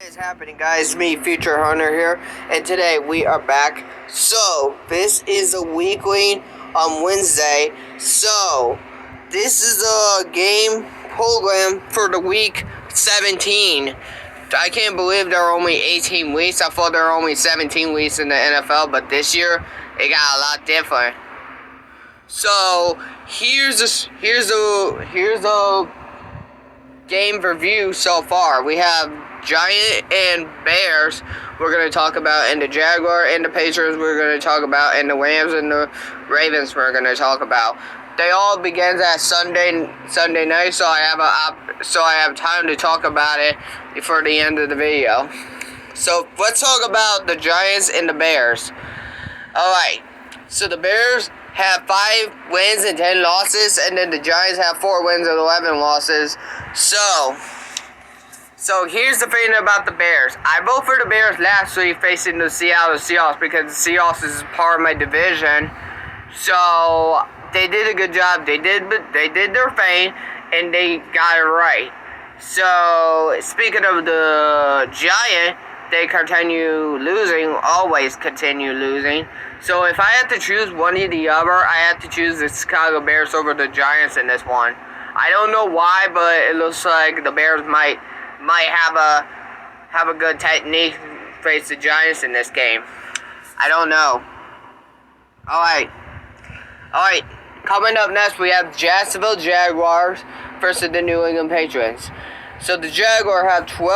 What is happening, guys? Me, Future Hunter here, and today we are back. So this is a weekly on Wednesday. So this is a game program for the week 17. I can't believe there are only 18 weeks. I thought there were only 17 weeks in the NFL, but this year it got a lot different. So here's a game review so far. We have Giant and Bears we're going to talk about, and the Jaguar and the Patriots we're going to talk about, and the Rams and the Ravens we're going to talk about. They all begins at Sunday night, so I have time to talk about it before the end of the video. So let's talk about the Giants and the Bears. Alright, so the Bears have 5 wins and 10 losses, and then the Giants have 4 wins and 11 losses. So here's the thing about the Bears. I voted for the Bears last week facing the Seattle Seahawks because the Seahawks is part of my division. So they did a good job. They did their thing, and they got it right. So speaking of the Giants, they continue losing, always continue losing. So if I had to choose one or the other, I had to choose the Chicago Bears over the Giants in this one. I don't know why, but it looks like the Bears might have a good technique to face the Giants in this game. I don't know. Alright. Coming up next, we have Jacksonville Jaguars versus the New England Patriots. So the Jaguars have 2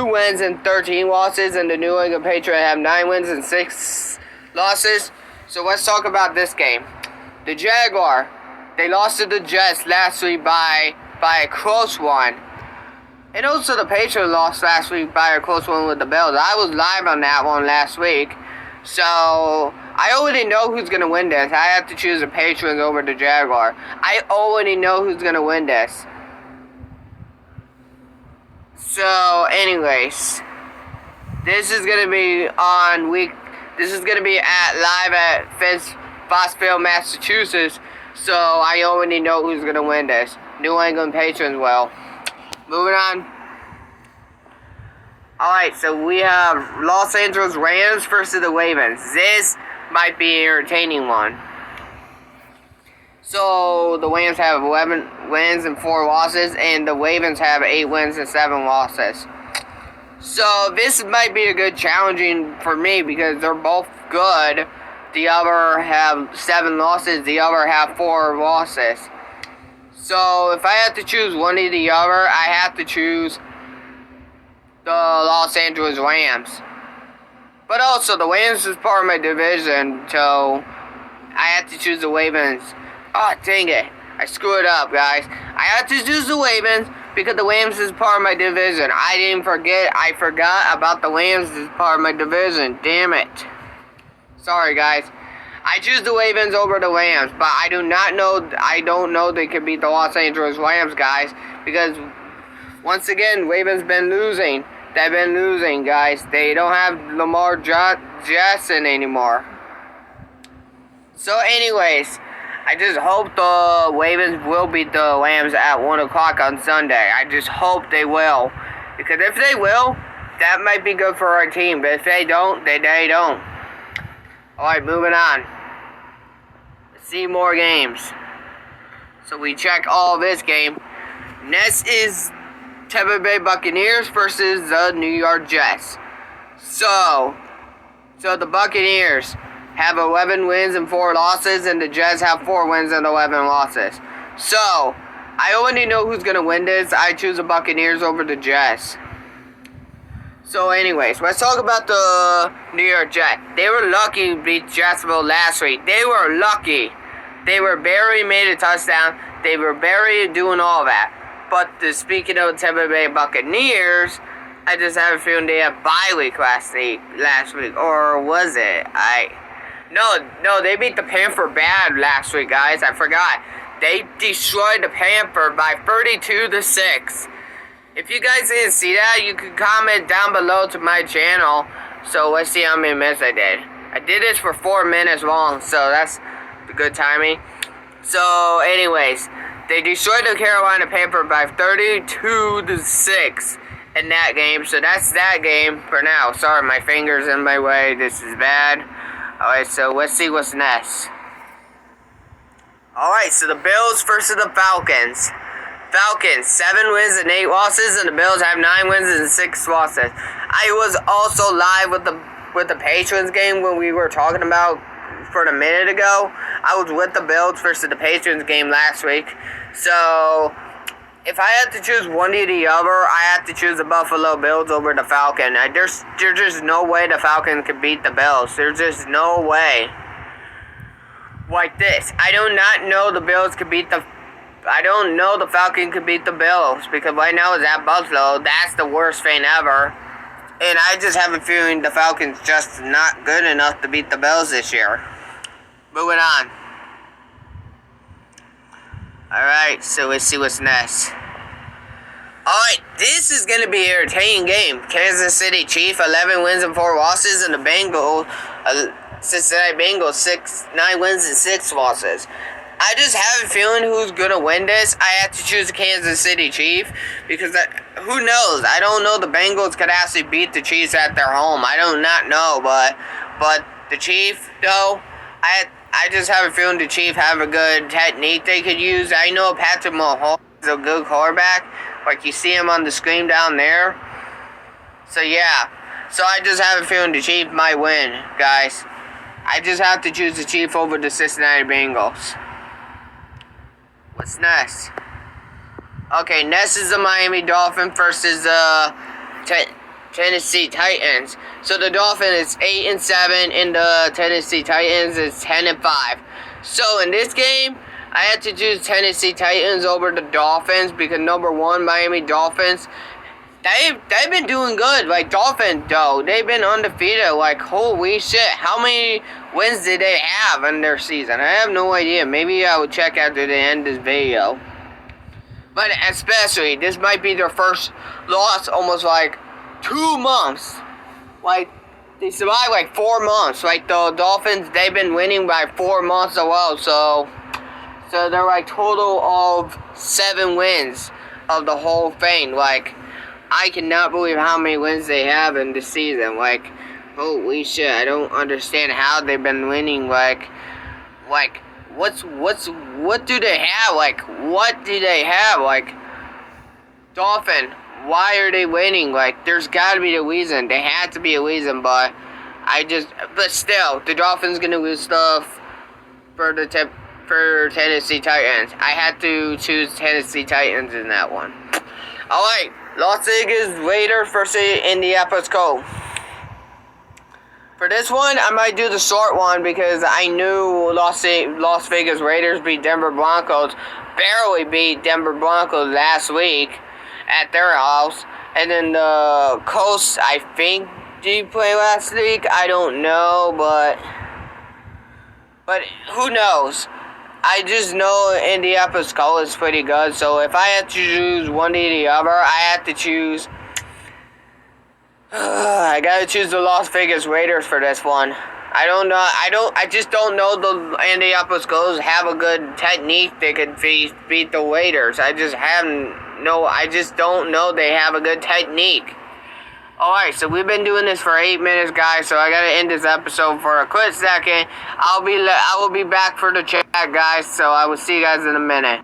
wins and 13 losses, and the New England Patriots have 9 wins and 6 losses. So let's talk about this game. The Jaguar, they lost to the Jets last week by a close one. And also the Patriots lost last week by a close one with the Bills. I was live on that one last week. So I already know who's going to win this. I have to choose the Patriots over the Jaguar. I already know who's going to win this. So anyways, this is going to be live at Foxville, Massachusetts. So I already know who's going to win this. New England Patriots will. Moving on. Alright, so we have Los Angeles Rams versus the Ravens. This might be an entertaining one. So the Rams have 11 wins and 4 losses, and the Ravens have 8 wins and 7 losses. So this might be a good challenging for me because they're both good. The other have 7 losses, the other have 4 losses. So if I had to choose one or the other, I have to choose the Los Angeles Rams. But also, the Rams is part of my division, so I have to choose the Ravens. Oh, dang it. I screwed up, guys. I have to choose the Ravens because the Rams is part of my division. I forgot about the Rams is part of my division. Damn it. Sorry, guys. I choose the Ravens over the Rams, but I don't know they can beat the Los Angeles Rams, guys, because once again, Ravens been losing. They've been losing, guys. They don't have Lamar Jackson anymore. So anyways, I just hope the Ravens will beat the Rams at 1 o'clock on Sunday. I just hope they will, because if they will, that might be good for our team, but if they don't, they don't. Alright, moving on. Let's see more games. So we check all this game. Next is Tampa Bay Buccaneers versus the New York Jets. So the Buccaneers have 11 wins and 4 losses, and the Jets have 4 wins and 11 losses. So I already know who's going to win this. I choose the Buccaneers over the Jets. So anyways, let's talk about the New York Jets. They were lucky to beat Jacksonville last week. They were lucky. They were barely made a touchdown. They were barely doing all that. But speaking of Tampa Bay Buccaneers, I just have a feeling they had bye week last week. Or was it? No, they beat the Panther bad last week, guys. I forgot. They destroyed the Panther by 32-6. If you guys didn't see that, you can comment down below to my channel. So let's see how many minutes I did. I did this for 4 minutes long, so that's good timing. So anyways, they destroyed the Carolina Panthers by 32-6. in that game. So that's that game for now. Sorry, my finger's in my way. This is bad. Alright, so let's see what's next. Alright, so the Bills versus the Falcons. Falcons, 7 wins and 8 losses, and the Bills have 9 wins and 6 losses. I was also live with the Patriots game when we were talking about for a minute ago. I was with the Bills versus the Patriots game last week. So if I had to choose one or the other, I have to choose the Buffalo Bills over the Falcons. There's just no way the Falcons could beat the Bills. There's just no way. Like this, I do not know the Bills could beat the. I don't know the Falcons could beat the Bills because right now it's at Buffalo. That's the worst thing ever. And I just have a feeling the Falcons just not good enough to beat the Bills this year. Moving on. Alright, so let's see what's next. Alright, this is going to be an entertaining game. Kansas City Chiefs, 11 wins and 4 losses, and the Bengals, Cincinnati Bengals, 9 wins and 6 losses. I just have a feeling who's going to win this. I have to choose the Kansas City Chiefs because who knows? I don't know the Bengals could actually beat the Chiefs at their home. I do not know, but the Chiefs, though, I just have a feeling the Chiefs have a good technique they could use. I know Patrick Mahomes is a good quarterback. Like you see him on the screen down there. So, yeah. So, I just have a feeling the Chiefs might win, guys. I just have to choose the Chiefs over the Cincinnati Bengals. What's next? Okay, next is the Miami Dolphins versus Tennessee Titans. So the Dolphins is 8-7, and the Tennessee Titans is 10-5. So in this game, I had to choose Tennessee Titans over the Dolphins because number one, Miami Dolphins, they've been doing good. Like Dolphins, though, they've been undefeated. Like holy shit, how many wins did they have in their season? I have no idea. Maybe I will check after the end of this video. But especially, this might be their first loss almost like 2 months. Like, they survived like 4 months. Like, the Dolphins, they've been winning by 4 months as well. So they're like total of 7 wins of the whole thing. Like, I cannot believe how many wins they have in this season. Like, holy shit, I don't understand how they've been winning. Like, what do they have? Like, what do they have? Like, Dolphin, why are they winning? Like, there's gotta be a reason. There had to be a reason, but still, the Dolphins gonna lose stuff for Tennessee Titans. I had to choose Tennessee Titans in that one. Alright, Las Vegas Raiders versus Indianapolis Colts. For this one, I might do the short one because I knew Las Vegas Raiders beat Denver Broncos, barely beat Denver Broncos last week at their house. And then the Colts, I think, did play last week? I don't know, but who knows? I just know Indianapolis Colts is pretty good, so if I had to choose one or the other, I have to choose... I gotta choose the Las Vegas Raiders for this one. I just don't know the Indianapolis Colts have a good technique that could beat the Raiders. I just don't know they have a good technique. Alright, so we've been doing this for 8 minutes, guys, so I gotta end this episode for a quick second. I will be back for the chat, guys, so I will see you guys in a minute.